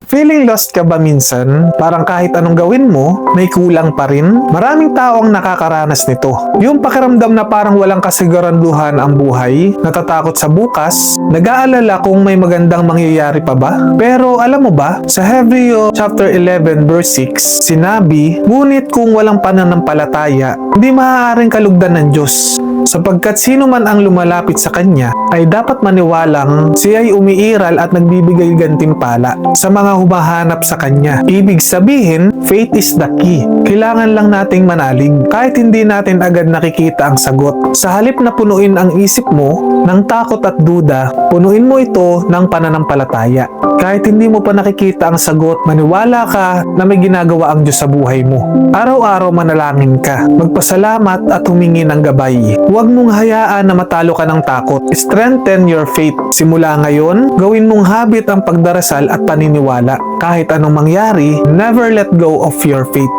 Feeling lost ka ba minsan? Parang kahit anong gawin mo, may kulang pa rin? Maraming tao ang nakakaranas nito. Yung pakiramdam na parang walang kasiguranduhan ang buhay, natatakot sa bukas, nag-aalala kung may magandang mangyayari pa ba? Pero alam mo ba, sa Hebreo chapter 11 verse 6, sinabi, ngunit kung walang pananampalataya, hindi maaaring kalugdan ng Diyos. Sapagkat sino man ang lumalapit sa Kanya ay dapat maniwalang siya ay umiiral at nagbibigay gantimpala sa mga humahanap sa Kanya. Ibig sabihin, faith is the key. Kailangan lang nating manalig kahit hindi natin agad nakikita ang sagot. Sa halip na punuin ang isip mo ng takot at duda, punuin mo ito ng pananampalataya. Kahit hindi mo pa nakikita ang sagot, maniwala ka na may ginagawa ang Diyos sa buhay mo. Araw-araw manalangin ka, magpasalamat at humingi ng gabay. Huwag mong hayaan na matalo ka ng takot. Strengthen your faith. Simula ngayon, gawin mong habit ang pagdarasal at paniniwala. Kahit anong mangyari, never let go of your faith.